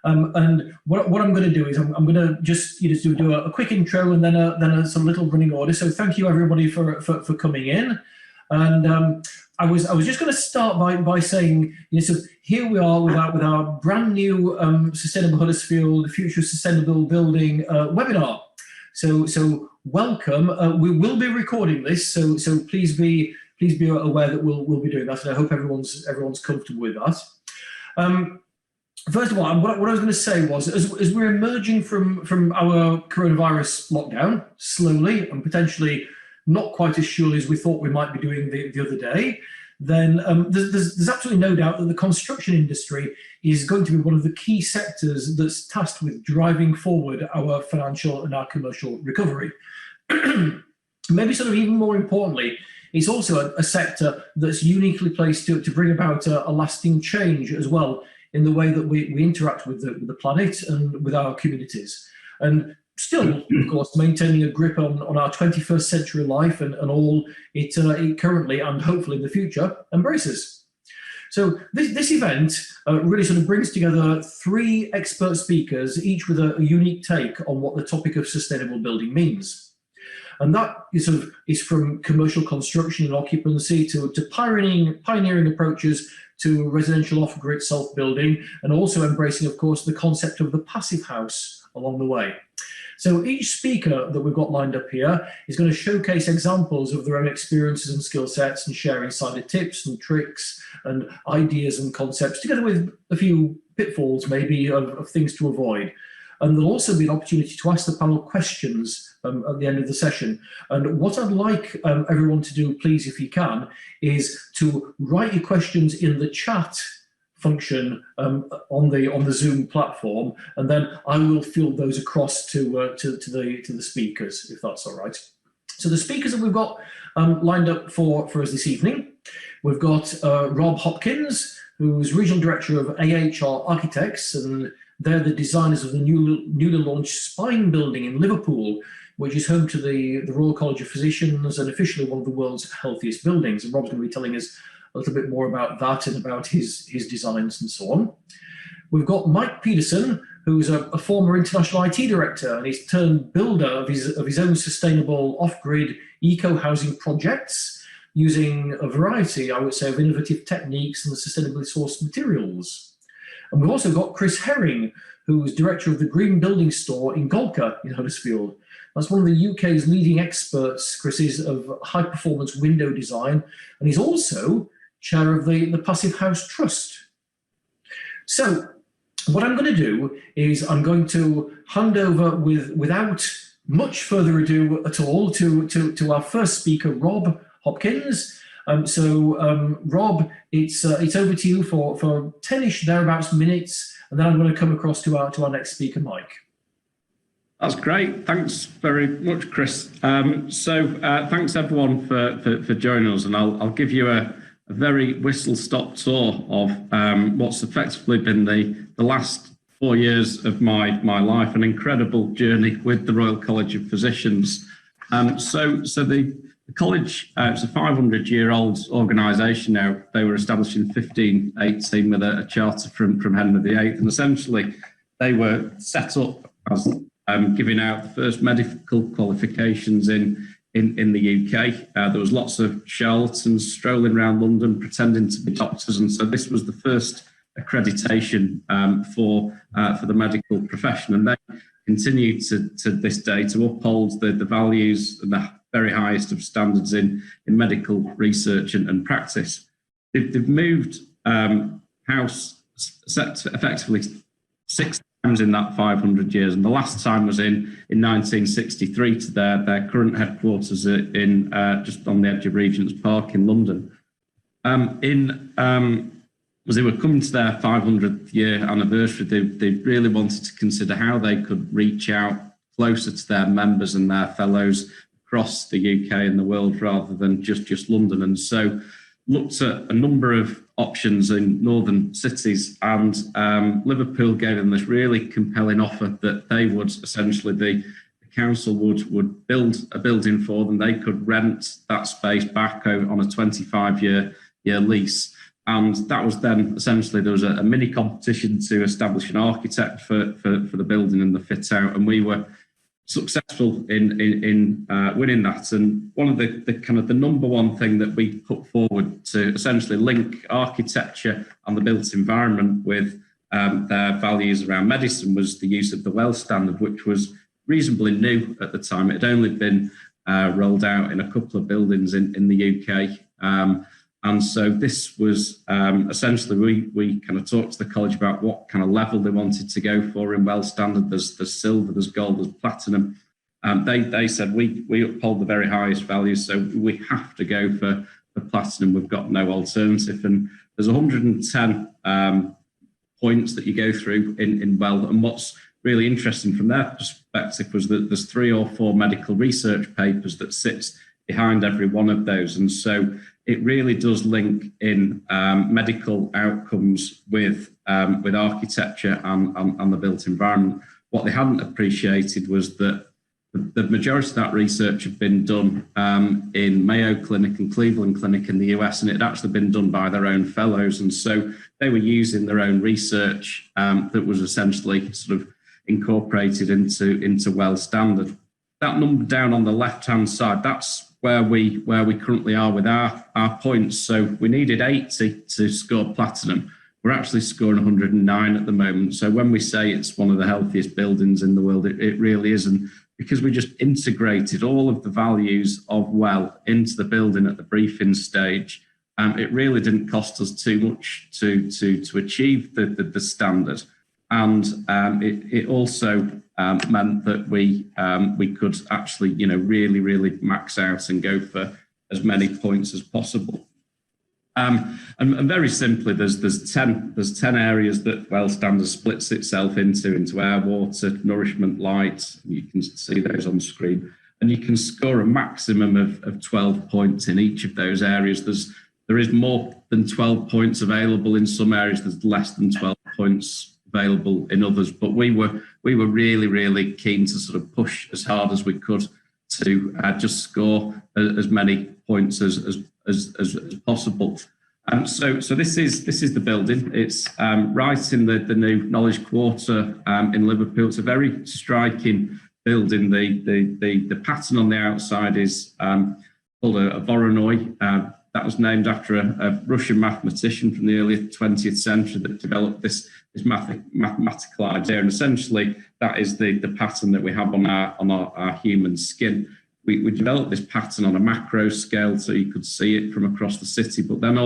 And what I'm going to do is I'm going to just do a quick intro and then a sort of little running order. So thank you everybody for coming in. And I was just going to start by saying, so here we are with our brand new Sustainable Huddersfield Future Sustainable Building webinar. So welcome. We will be recording this, so please be aware that we'll be doing that, and I hope everyone's comfortable with that. First of all, what I was going to say was, as we're emerging from our coronavirus lockdown slowly and potentially not quite as surely as we thought we might be doing the other day, then there's absolutely no doubt that the construction industry is going to be one of the key sectors that's tasked with driving forward our financial and our commercial recovery. Maybe sort of even more importantly, it's also a sector that's uniquely placed to bring about a lasting change as well in the way that we interact with the planet and with our communities. And still, of course, maintaining a grip on our 21st century life and all it currently and hopefully in the future embraces. So this event really sort of brings together 3 expert speakers, each with a unique take on what the topic of sustainable building means. And that is from commercial construction and occupancy to pioneering approaches to residential off-grid self-building, and also embracing, of course, the concept of the passive house along the way. So each speaker that we've got lined up here is going to showcase examples of their own experiences and skill sets and share insider tips and tricks and ideas and concepts, together with a few pitfalls maybe of things to avoid. And there'll also be an opportunity to ask the panel questions at the end of the session. And what I'd like everyone to do, please, if you can, is to write your questions in the chat function on the Zoom platform, and then I will field those across to the speakers, if that's all right. So the speakers that we've got lined up for us this evening, we've got Rob Hopkins, who's Regional Director of AHR Architects, and they're the designers of the newly launched Spine building in Liverpool, which is home to the Royal College of Physicians and officially one of the world's healthiest buildings. And Rob's going to be telling us a little bit more about that and about his designs and so on. We've got Mike Peterson, who's a former international IT director, and he's turned builder of his own sustainable off-grid eco-housing projects using a variety, I would say, of innovative techniques and sustainably sourced materials. And we've also got Chris Herring, who's director of the Green Building Store in Golka in Huddersfield. That's one of the UK's leading experts, Chris is, of high-performance window design, and he's also chair of the Passive House Trust. So what I'm going to do is I'm going to hand over without much further ado at all to our first speaker, Rob Hopkins. Rob, it's over to you for 10-ish thereabouts minutes, and then I'm going to come across to our next speaker, Mike. That's great. Thanks very much, Chris. Thanks everyone for joining us, and I'll give you a very whistle-stop tour of what's effectively been the last 4 years of my life, an incredible journey with the Royal College of Physicians. The college, it's a 500-year-old organisation now. They were established in 1518 with a charter from Henry VIII, and essentially they were set up as giving out the first medical qualifications in the UK. There was lots of charlatans strolling around London pretending to be doctors, and so this was the first accreditation for the medical profession, and they continue to this day to uphold the values and the very highest of standards in medical research and practice. They've moved house effectively 6 times in that 500 years, and the last time was in 1963 to their current headquarters in just on the edge of Regent's Park in London. As they were coming to their 500th year anniversary, they really wanted to consider how they could reach out closer to their members and their fellows across the UK and the world rather than just London, and so looked at a number of options in northern cities, and Liverpool gave them this really compelling offer that they would essentially, the council would build a building for them. They could rent that space back on a 25-year lease, And that was then essentially, there was a mini competition to establish an architect for the building and the fit out, and we were successful in winning that. And one of the kind of the number one thing that we put forward to essentially link architecture and the built environment with their values around medicine was the use of the WELL standard, which was reasonably new at the time. It had only been rolled out in a couple of buildings in the UK. And so this was essentially, we kind of talked to the college about what kind of level they wanted to go for in WELL standard. There's silver, there's gold, there's platinum. They said we uphold the very highest values, so we have to go for platinum. We've got no alternative. And there's 110 points that you go through in WELL. And what's really interesting from their perspective was that there's 3 or 4 medical research papers that sits behind every one of those. And so it really does link in medical outcomes with architecture and the built environment. What they hadn't appreciated was that the majority of that research had been done in Mayo Clinic and Cleveland Clinic in the US, and it had actually been done by their own fellows. And so they were using their own research that was essentially sort of incorporated into WELL standard. That number down on the left-hand side, that's where we currently are with our points. So we needed 80 to score platinum. We're actually scoring 109 at the moment. So when we say it's one of the healthiest buildings in the world, it really is. And because we just integrated all of the values of WELL into the building at the briefing stage, it really didn't cost us too much to achieve the standard. And it also meant that we could actually, really max out and go for as many points as possible. And very simply, there's 10 areas that WELL standard splits itself into air, water, nourishment, light. You can see those on screen, and you can score a maximum of 12 points in each of those areas. There is more than 12 points available in some areas. There's less than 12 points available in others, but we were really keen to sort of push as hard as we could to just score as many points as possible. So this is the building. It's right in the new Knowledge Quarter in Liverpool. It's a very striking building. The pattern on the outside is called a Voronoi. That was named after a Russian mathematician from the early 20th century that developed this mathematical idea. And essentially, that is the pattern that we have on our human skin. We developed this pattern on a macro scale so you could see it from across the city, but then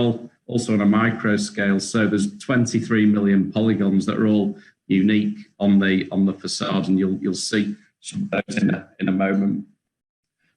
also on a micro scale. So there's 23 million polygons that are all unique on the facade, and you'll see some of those in a moment.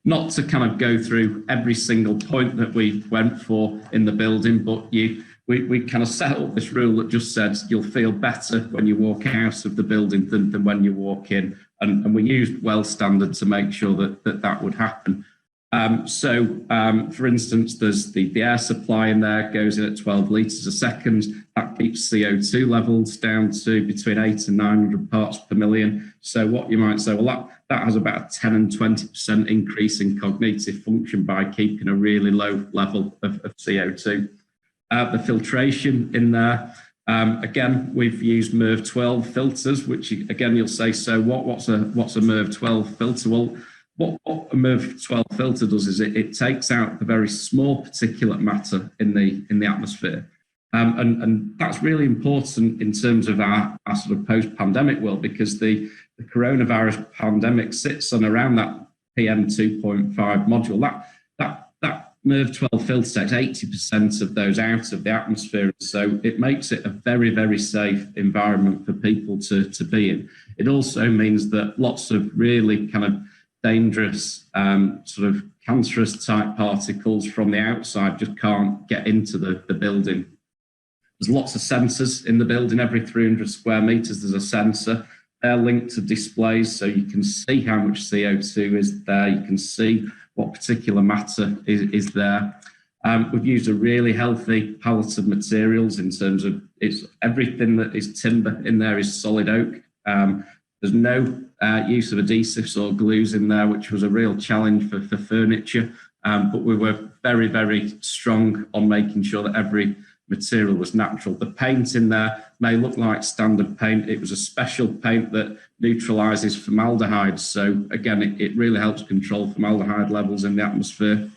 Not to kind of go through every single point that we went for in the building, but we kind of set up this rule that just said you'll feel better when you walk out of the building than when you walk in. And we used WELL standard to make sure that would happen. For instance, there's the air supply in there goes in at 12 litres a second. That keeps CO2 levels down to between 800 and 900 parts per million. So what you might say, well, that has about a 10 and 20% increase in cognitive function by keeping a really low level of CO2. The filtration in there, again, we've used MERV 12 filters, which again, you'll say, so what's a MERV 12 filter? Well, what a MERV 12 filter does is it takes out the very small particulate matter in the atmosphere. And that's really important in terms of our sort of post-pandemic world, because the coronavirus pandemic sits on around that PM 2.5 module. That MERV 12 filter takes 80% of those out of the atmosphere. So it makes it a very, very safe environment for people to be in. It also means that lots of really kind of dangerous, sort of cancerous type particles from the outside just can't get into the building. There's lots of sensors in the building. Every 300 square meters, there's a sensor. They're linked to displays, so you can see how much CO2 is there. You can see what particular matter is there. We've used a really healthy palette of materials in terms of everything that is timber in there is solid oak. There's no use of adhesives or glues in there, which was a real challenge for furniture. But we were very, very strong on making sure that every material was natural. The paint in there may look like standard paint. It was a special paint that neutralizes formaldehyde. So again, it really helps control formaldehyde levels in the atmosphere.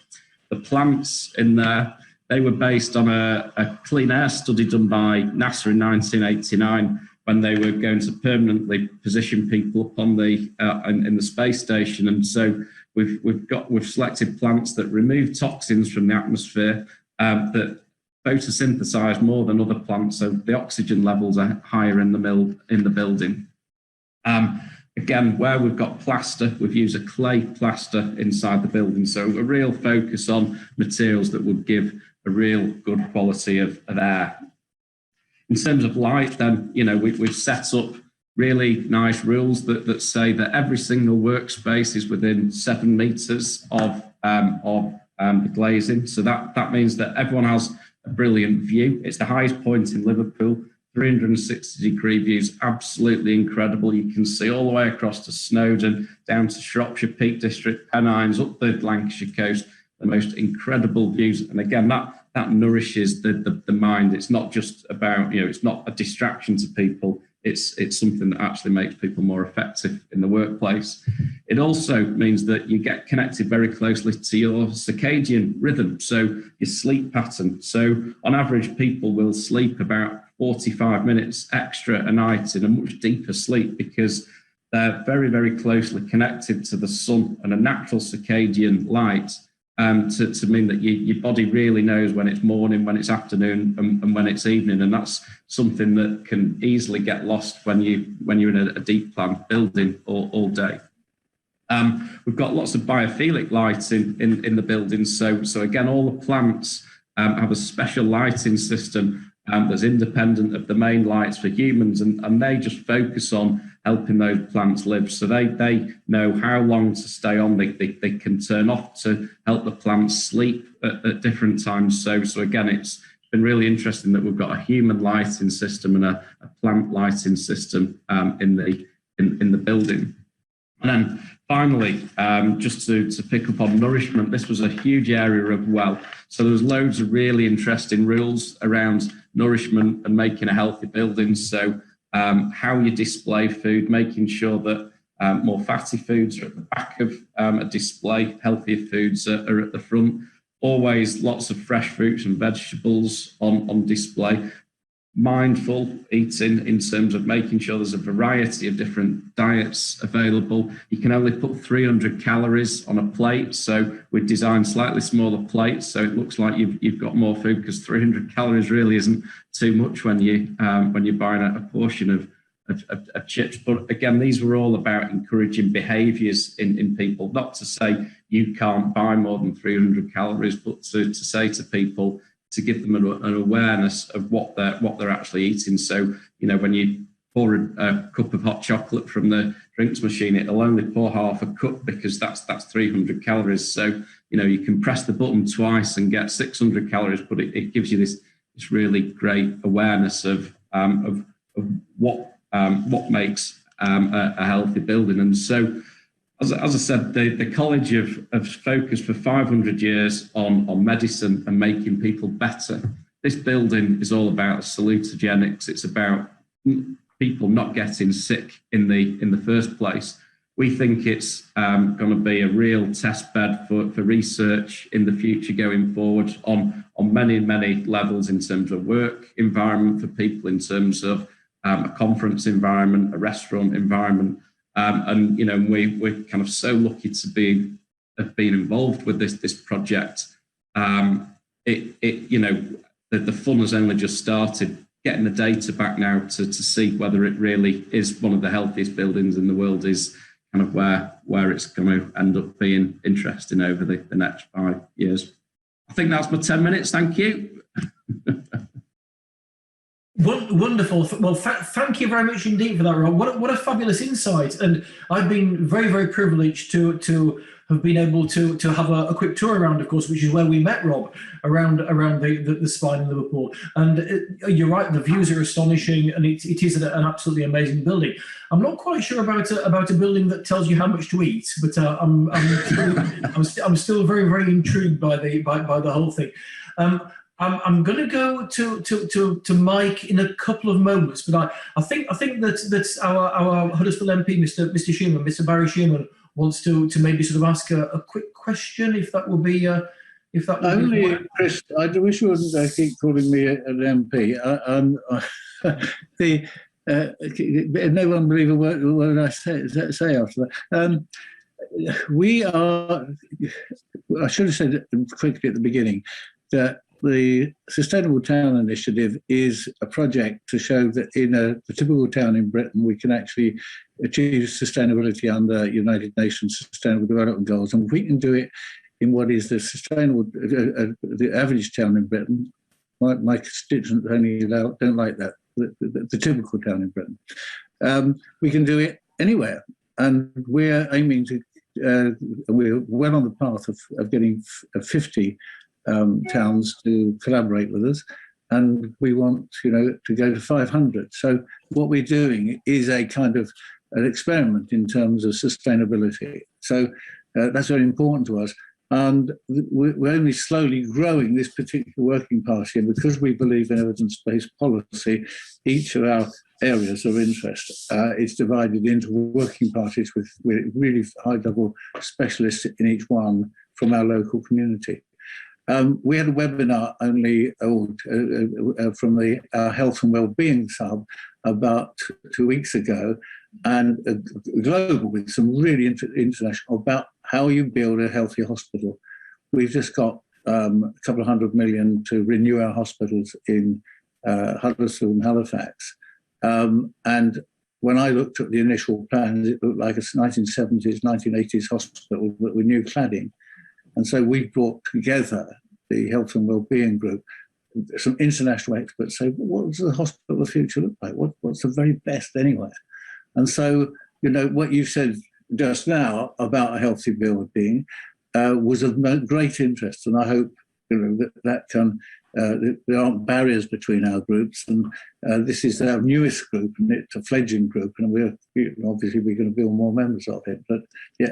The plants in there, they were based on a clean air study done by NASA in 1989 when they were going to permanently position people up on the in the space station. And so we've selected plants that remove toxins from the atmosphere that photosynthesize more than other plants, so the oxygen levels are higher in the building. Again, where we've got plaster, we've used a clay plaster inside the building, so a real focus on materials that would give a real good quality of air. In terms of light, then, you know, we've set up really nice rules that say that every single workspace is within 7 meters of the glazing. So that means that everyone has a brilliant view. It's the highest point in Liverpool, 360-degree views, absolutely incredible. You can see all the way across to Snowdon, down to Shropshire, Peak District, Pennines, up the Lancashire coast, the most incredible views. And again, that nourishes the mind. It's not just about, you know, it's not a distraction to people. It's something that actually makes people more effective in the workplace. It also means that you get connected very closely to your circadian rhythm, so your sleep pattern. So on average, people will sleep about 45 minutes extra a night in a much deeper sleep because they're very, very closely connected to the sun and a natural circadian light to mean that your body really knows when it's morning, when it's afternoon, and when it's evening. And that's something that can easily get lost when you're in a deep plan building all day. We've got lots of biophilic lights in the building. So again, all the plants have a special lighting system that's independent of the main lights for humans, and they just focus on helping those plants live. So they know how long to stay on. They can turn off to help the plants sleep at different times. So again, it's been really interesting that we've got a human lighting system and a plant lighting system in the building. And then finally, just to pick up on nourishment, this was a huge area of well. So there was loads of really interesting rules around nourishment and making a healthy building. So how you display food, making sure that more fatty foods are at the back of a display, healthier foods are at the front. Always lots of fresh fruits and vegetables on display. Mindful eating in terms of making sure there's a variety of different diets available. You can only put 300 calories on a plate, so we designed slightly smaller plates so it looks like you've got more food, because 300 calories really isn't too much when you're buying a portion of chips. But again, these were all about encouraging behaviours in people, not to say you can't buy more than 300 calories, but to say to people, to give them an awareness of what they're actually eating. So, you know, when you pour a cup of hot chocolate from the drinks machine, it'll only pour half a cup because that's 300 calories. So, you know, you can press the button twice and get 600 calories, but it gives you this really great awareness of what makes a healthy building. And so, as I said, the college have focused for 500 years on medicine and making people better. This building is all about salutogenics. It's about people not getting sick in the first place. We think it's going to be a real test bed for research in the future going forward on many levels, in terms of work environment for people, in terms of a conference environment, a restaurant environment. And you know, we're kind of so lucky to have been involved with this project. You know, the fun has only just started. Getting the data back now to see whether it really is one of the healthiest buildings in the world is kind of where it's going to end up being interesting over the next 5 years. I think that's my 10 minutes. Thank you. Wonderful. Well, thank you very much indeed for that, Rob. What a fabulous insight. And I've been very, very privileged to have been able to have a quick tour around, of course, which is where we met Rob, around the spine in Liverpool. And you're right, the views are astonishing, and it is an absolutely amazing building. I'm not quite sure about a building that tells you how much to eat, but I'm still very, very intrigued by the whole thing. I'm going to go to Mike in a couple of moments, but I think that our Huddersfield MP, Mr. Shearman, Mr. Barry Shearman, wants to maybe sort of ask a quick question, if that will be only Chris. I wish you wouldn't keep calling me an MP. No one believe a word I say after that. We are. I should have said quickly at the beginning that the Sustainable Town Initiative is a project to show that in a typical town in Britain, we can actually achieve sustainability under United Nations Sustainable Development Goals. And if we can do it in what is the sustainable, the average town in Britain, my constituents only don't like that, the typical town in Britain. We can do it anywhere. And we're aiming to, we're well on the path of getting 50 towns to collaborate with us, and we want to go to 500. So what we're doing is a kind of an experiment in terms of sustainability. So that's very important to us, and we're only slowly growing this particular working party. And because we believe in evidence-based policy, each of our areas of interest is divided into working parties with really high-level specialists in each one from our local community. We had a webinar only from our Health and Wellbeing Sub about 2 weeks ago, and global with some really international about how you build a healthy hospital. We've just got a couple of 100 million to renew our hospitals in Huddersfield and Halifax. And when I looked at the initial plans, it looked like a 1970s, 1980s hospital, but with new cladding. And so we brought together the Health and Wellbeing Group, some international experts say, what does the hospital of the future look like? What's the very best anywhere? And so, what you said just now about a healthy building was of great interest. And I hope that can, there aren't barriers between our groups. And this is our newest group, and it's a fledgling group. And obviously we're going to build more members of it. But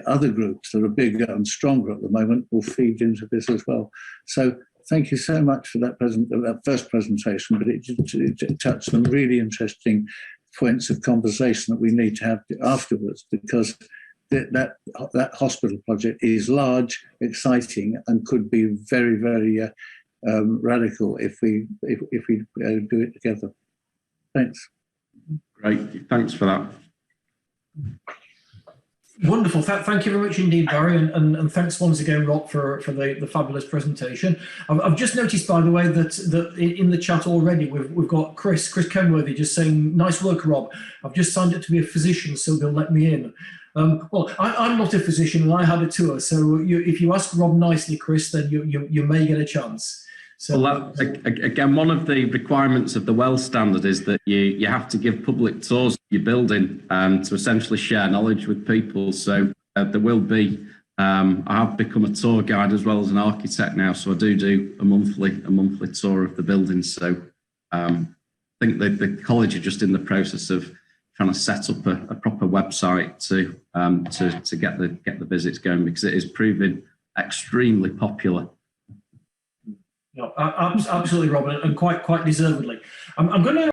other groups that are bigger and stronger at the moment will feed into this as well. So thank you so much for that first presentation. But it touched some really interesting points of conversation that we need to have afterwards, because that hospital project is large, exciting, and could be very, very radical if we do it together. Thanks. Great, thanks for that. Wonderful. Thank you very much indeed, Barry, and thanks once again, Rob, for the fabulous presentation. I've just noticed, by the way, that in the chat already we've got Chris Kenworthy just saying, "Nice work, Rob. I've just signed up to be a physician, so they'll let me in." Well, I'm not a physician, and I had a tour. So if you ask Rob nicely, Chris, then you may get a chance. So, well, again, one of the requirements of the WELL standard is that you have to give public tours of your building to essentially share knowledge with people. So there will be, I have become a tour guide as well as an architect now, so I do a monthly tour of the building. So I think the college are just in the process of trying to set up a proper website to get the visits going, because it is proving extremely popular. No, absolutely, Robin, and quite deservedly. I'm going to